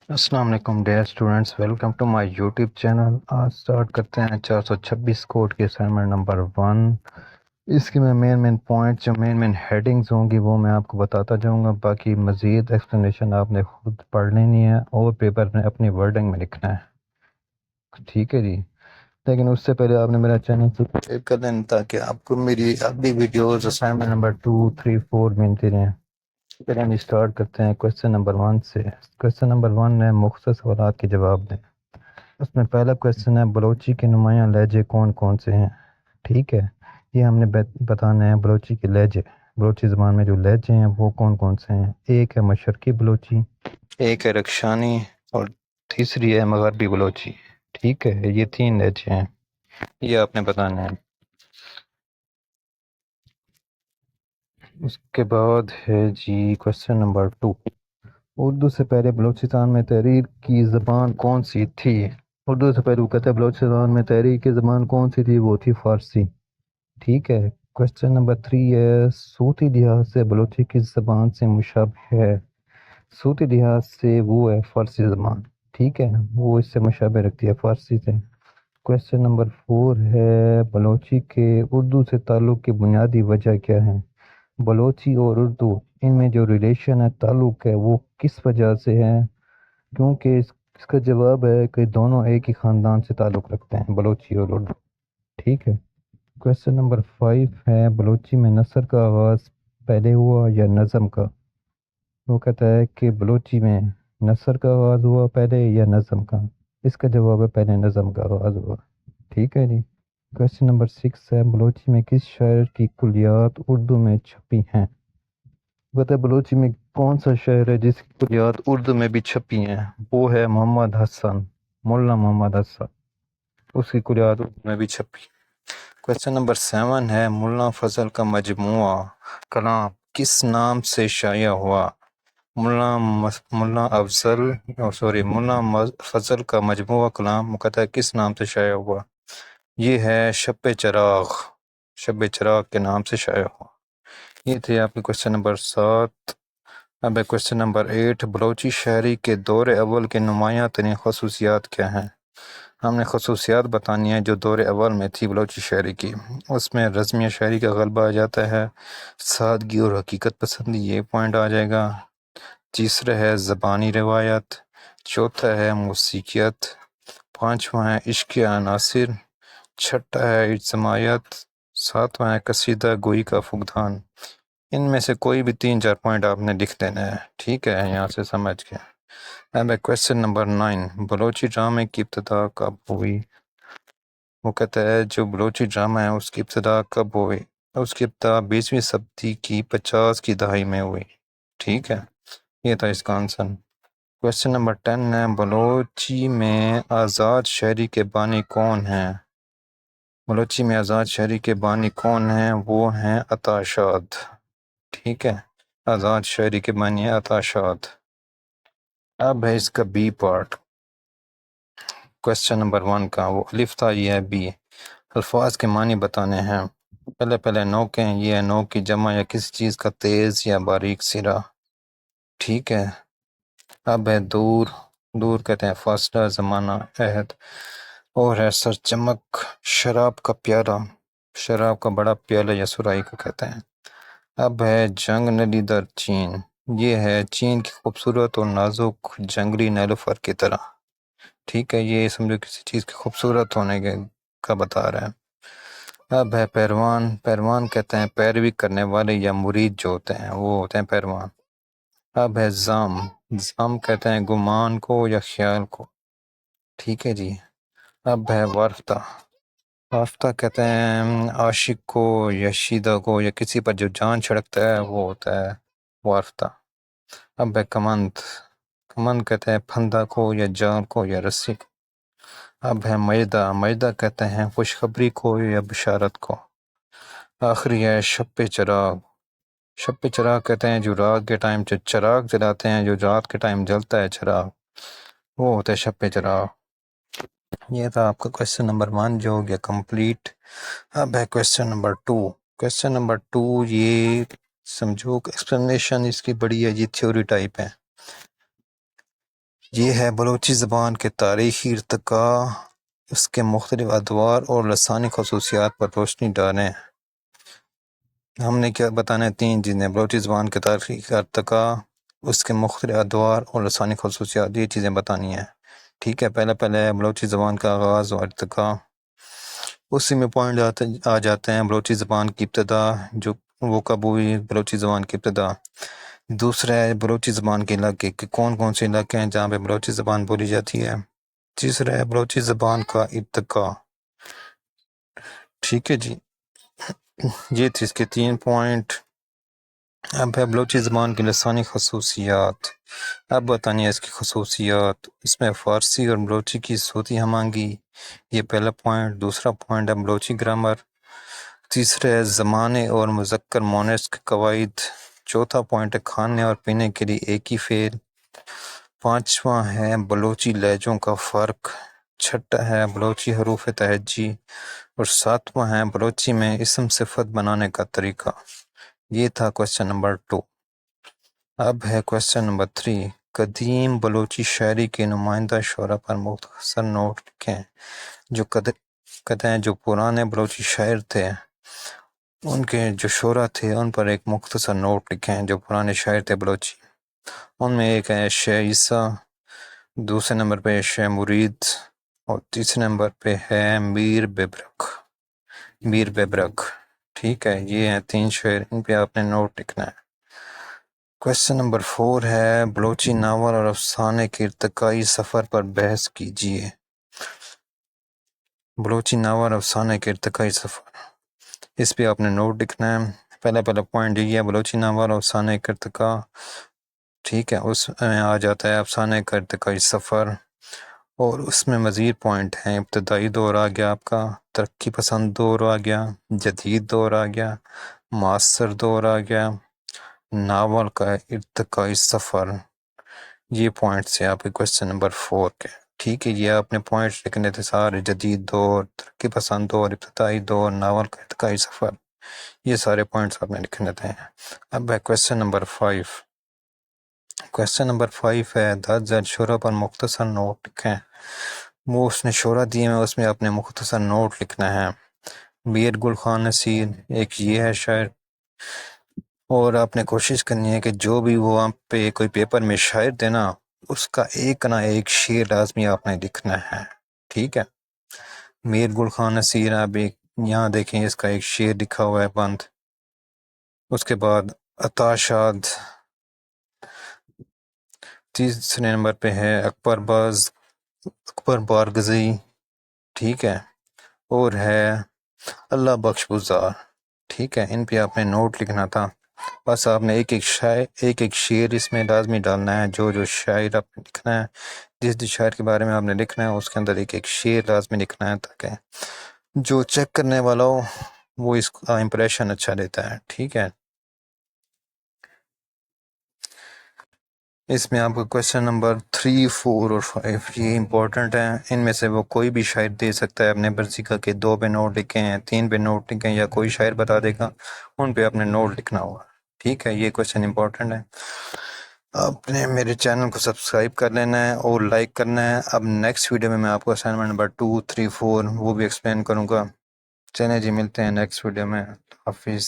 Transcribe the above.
السلام علیکم dear students, welcome to my YouTube channel. آج سٹارٹ کرتے ہیں 426 کوڈ کی اسائنمنٹ نمبر 1۔ اس کی میں مین پوائنٹ جو مین ہیڈنگز ہوں گی وہ میں آپ کو بتاتا جاؤں گا، باقی مزید ایکسپلینیشن آپ نے خود پڑھ لینی ہے اور پیپر میں اپنی ورڈنگ میں لکھنا ہے، ٹھیک ہے جی۔ لیکن اس سے پہلے آپ نے میرا چینل سبسکرائب کر دینا تاکہ آپ کو میری اگلی ویڈیوز اسائنمنٹ نمبر 2، 3، 4 ملتی رہیں۔ پھر ہم اسٹارٹ کرتے ہیں کویسچن نمبر 1 سے۔ کویسچن نمبر 1 ہے مختصر سوالات کے جواب دیں۔ اس میں پہلا کویسچن ہے بلوچی کے نمایاں لہجے کون کون سے ہیں، ٹھیک ہے۔ یہ ہم نے بتانا ہے بلوچی کے لہجے، بلوچی زبان میں جو لہجے ہیں وہ کون کون سے ہیں۔ ایک ہے مشرقی بلوچی، ایک ہے رکشانی، اور تیسری ہے مغربی بلوچی، ٹھیک ہے۔ یہ 3 لہجے ہیں، یہ آپ نے بتانا ہے۔ اس کے بعد ہے جی کویسچن نمبر 2، اردو سے پہلے بلوچستان میں تحریر کی زبان کون سی تھی؟ اردو سے پہلے وہ کہتے ہیں بلوچستان میں تحریر کی زبان کون سی تھی، وہ تھی فارسی، ٹھیک ہے۔ کویسچن نمبر 3 ہے صوتی لحاظ سے بلوچی کس زبان سے مشابہ ہے؟ صوتی لحاظ سے وہ ہے فارسی زبان، ٹھیک ہے، وہ اس سے مشابہ رکھتی ہے فارسی سے۔ کویسچن نمبر 4 ہے بلوچی کے اردو سے تعلق کی بنیادی وجہ کیا ہے؟ بلوچی اور اردو ان میں جو ریلیشن ہے، تعلق ہے، وہ کس وجہ سے ہے؟ کیونکہ اس کا جواب ہے کہ دونوں ایک ہی خاندان سے تعلق رکھتے ہیں، بلوچی اور اردو، ٹھیک ہے۔ کویسچن نمبر 5 ہے بلوچی میں نثر کا آغاز پہلے ہوا یا نظم کا؟ وہ کہتا ہے کہ بلوچی میں نثر کا آغاز ہوا پہلے یا نظم کا؟ اس کا جواب ہے پہلے نظم کا آغاز ہوا، ٹھیک ہے جی۔ کویسچن نمبر 6 ہے بلوچی میں کس شاعر کی کلیات اردو میں چھپی ہیں؟ بتا بلوچی میں کون سا شعر ہے جس کی کلیات اردو میں بھی چھپی ہیں؟ وہ ہے محمد حسن، مولانا محمد حسن، اس کی کلیات اردو میں بھی چھپی۔ کویسچن نمبر 7 ہے مولانا فضل کا مجموعہ کلام کس نام سے شائع ہوا؟ مولانا فضل کا مجموعہ کلام مقطع کس نام سے شائع ہوا؟ یہ ہے شب چراغ، شب چراغ کے نام سے شائع ہوا۔ یہ تھے آپ کے کویسچن نمبر 7۔ اب ہے کویسچن نمبر 8، بلوچی شاعری کے دور اول کے نمایاں ترین خصوصیات کیا ہیں؟ ہم نے خصوصیات بتانی ہیں جو دور اول میں تھی بلوچی شاعری کی۔ اس میں رزمیہ شاعری کا غلبہ آ جاتا ہے، سادگی اور حقیقت پسندی، یہ پوائنٹ آ جائے گا۔ تیسرا ہے زبانی روایت، چوتھا ہے موسیقیت، پانچواں ہے عشق عناصر، چھٹا ہے اجتماعیت، ساتواں ہے قصیدہ گوئی کا فقدان۔ ان میں سے کوئی بھی 3-4 پوائنٹ آپ نے لکھ دینا ہے، ٹھیک ہے، یہاں سے سمجھ کے۔ اب ہے کویسچن نمبر 9، بلوچی ڈرامے کی ابتدا کب ہوئی؟ وہ کہتا ہے جو بلوچی ڈرامہ ہے اس کی ابتدا کب ہوئی؟ اس کی ابتدا 20ویں صدی کی 50 کی دہائی میں ہوئی، ٹھیک ہے، یہ تھا اس کا آنسر۔ کویسچن نمبر 10 ہے بلوچی میں آزاد شاعری کے بانی کون ہیں؟ بلوچی میں آزاد شاعری کے بانی کون ہیں؟ وہ ہیں عطا شاد، ٹھیک ہے، آزاد شاعری کے بانی ہے عطا شاد۔ اب ہے اس کا بی پارٹ، کویسچن نمبر 1 کا، وہ الف تھا، یہ ہے بی۔ الفاظ کے معنی بتانے ہیں۔ پہلے نوکیں، یہ ہے نوک کی جمع یا کسی چیز کا تیز یا باریک سرا، ٹھیک ہے۔ اب ہے دور، دور کہتے ہیں فاصلہ، زمانہ، عہد، اور ہے سر چمک، شراب کا پیالہ، شراب کا بڑا پیالہ یا سرائی کو کہتے ہیں۔ اب ہے جنگ نلی در چین، یہ ہے چین کی خوبصورت اور نازک جنگلی نیلوفر کی طرح، ٹھیک ہے، یہ سمجھو کسی چیز کے خوبصورت ہونے کا بتا رہا ہے۔ اب ہے پیروان، پیروان کہتے ہیں پیروی کرنے والے یا مرید جو ہوتے ہیں وہ ہوتے ہیں پیروان۔ اب ہے زام، زام کہتے ہیں گمان کو یا خیال کو، ٹھیک ہے جی۔ اب ہے وارفتہ، وارفتہ کہتے ہیں عاشق کو یا شیدہ کو یا کسی پر جو جان چھڑکتا ہے وہ ہوتا ہے وارفتہ۔ اب ہے کمند، کمند کہتے ہیں پھندا کو یا جال کو یا رسی کو۔ اب ہے مجدہ، مجدہ کہتے ہیں خوشخبری کو یا بشارت کو۔ آخری ہے شب چراغ، شب چراغ کہتے ہیں جو رات کے ٹائم جو چراغ جلاتے ہیں، جو رات کے ٹائم جلتا ہے چراغ، وہ ہوتا ہے شب چراغ۔ یہ تھا آپ کا کویسچن نمبر 1 جو ہو گیا کمپلیٹ۔ اب ہے کویسچن نمبر 2، کویسچن نمبر 2 یہ سمجھو ایکسپلینیشن اس کی بڑی ہے جی، تھیوری ٹائپ ہے۔ یہ ہے بلوچی زبان کے تاریخی ارتقاء، اس کے مختلف ادوار اور لسانی خصوصیات پر روشنی ڈالیں۔ ہم نے کیا بتانا ہے؟ 3 چیزیں: بلوچی زبان کے تاریخی ارتقاء، اس کے مختلف ادوار اور لسانی خصوصیات، یہ چیزیں بتانی ہیں۔ ٹھیک ہے، پہلے بلوچی زبان کا آغاز اور ارتقاء، اسی میں پوائنٹ آ جاتے ہیں۔ بلوچی زبان کی ابتدا، جو وہ کب ہوئی بلوچی زبان کی ابتدا۔ دوسرا ہے بلوچی زبان کے علاقے، کہ کون کون سے علاقے ہیں جہاں پہ بلوچی زبان بولی جاتی ہے۔ تیسرا ہے بلوچی زبان کا ارتقاء۔ ٹھیک ہے جی، یہ تھی اس کے 3 پوائنٹ۔ اب ہے بلوچی زبان کی لسانی خصوصیات۔ اب بتانی ہے اس کی خصوصیات۔ اس میں فارسی اور بلوچی کی صوتی ہم آہنگی، یہ پہلا پوائنٹ۔ دوسرا پوائنٹ ہے بلوچی گرامر۔ تیسرا ہے زمانے اور مذکر مؤنث کے قواعد۔ چوتھا پوائنٹ ہے کھانے اور پینے کے لیے ایک ہی فعل۔ پانچواں ہے بلوچی لہجوں کا فرق۔ چھٹا ہے بلوچی حروف تہجی۔ اور ساتواں ہے بلوچی میں اسم صفت بنانے کا طریقہ۔ یہ تھا کوسچن نمبر 2۔ اب ہے کوسچن نمبر 3۔ قدیم بلوچی شاعری کے نمائندہ شعراء پر مختصر نوٹ لکھیں۔ کہتے ہیں جو پرانے بلوچی شاعر تھے، ان کے جو شعراء تھے ان پر ایک مختصر نوٹ لکھیں، جو پرانے شاعر تھے بلوچی۔ ان میں ایک ہے شیخ عیسیٰ، دوسرے نمبر پہ شیخ مرید، اور تیسرے نمبر پہ ہے میر بیبرک۔ ٹھیک ہے، یہ ہیں 3 شعر، ان پہ آپ نے نوٹ لکھنا ہے۔ کوسچن نمبر 4 ہے بلوچی ناول اور افسانے کے ارتقائی سفر پر بحث کیجیے۔ بلوچی ناول اور افسانے کے ارتقائی سفر، اس پہ آپ نے نوٹ لکھنا ہے۔ پہلا پوائنٹ یہ ہے بلوچی ناول اور افسانے کا ارتقاء۔ ٹھیک ہے، اس میں آ جاتا ہے افسانے کا ارتقائی سفر، اور اس میں مزید پوائنٹ ہیں۔ ابتدائی دور آ گیا آپ کا، ترقی پسند دور آ گیا، جدید دور آ گیا، معاصر دور آ گیا، ناول کا ارتقائی سفر۔ یہ پوائنٹس ہیں آپ کے کوسچن نمبر 4 کے۔ ٹھیک ہے، یہ آپ نے پوائنٹس لکھنے تھے سارے: جدید دور، ترقی پسند دور، ابتدائی دور، ناول کا ارتقائی سفر، یہ سارے پوائنٹس آپ نے لکھنے تھے۔ اب ہے کوسچن نمبر 5۔ کوسچن نمبر 5 ہے 10 ذیل شعراء پر مختصر نوٹ لکھیں۔ وہ اس نے شعراء دیے ہیں، اس میں آپ نے مختصر نوٹ لکھنا ہے۔ میر گل خان نصیر ایک یہ ہے شاعر، اور آپ نے کوشش کرنی ہے کہ جو بھی وہ آپ پہ کوئی پیپر میں شاعر دینا، اس کا ایک نہ ایک شعر لازمی آپ نے لکھنا ہے۔ ٹھیک ہے، میر گل خان نصیر، آپ یہاں دیکھیں اس کا ایک شعر لکھا ہوا ہے بند۔ اس کے بعد عطا شاد، تیسرے نمبر پہ ہے اکبر بارگزئی۔ ٹھیک ہے، اور ہے اللہ بخش گزار۔ ٹھیک ہے، ان پہ آپ نے نوٹ لکھنا تھا۔ بس آپ نے ایک ایک شعر اس میں لازمی ڈالنا ہے، جو شاعر آپ نے لکھنا ہے، جس شاعر کے بارے میں آپ نے لکھنا ہے، اس کے اندر ایک شعر لازمی لکھنا ہے، تاکہ جو چیک کرنے والا ہو وہ اس کا امپریشن اچھا لیتا ہے۔ ٹھیک ہے، اس میں آپ کو کوسچن نمبر 3، 4 اور 5 یہ امپورٹنٹ ہیں۔ ان میں سے وہ کوئی بھی شاعر دے سکتا ہے اپنے مرضی کا، کہ 2 پہ نوٹ لکھیں ہیں، 3 پہ نوٹ لکھیں، یا کوئی شاعر بتا دے گا، ان پہ اپنے نوٹ لکھنا ہوگا۔ ٹھیک ہے، یہ کوسچن امپورٹنٹ ہے۔ آپ نے میرے چینل کو سبسکرائب کر لینا ہے اور لائک کرنا ہے۔ اب نیکسٹ ویڈیو میں آپ کو اسائنمنٹ نمبر 2، 3، 4 وہ بھی ایکسپلین کروں گا۔ چلیں جی، ملتے ہیں نیکسٹ ویڈیو میں۔ اللہ حافظ۔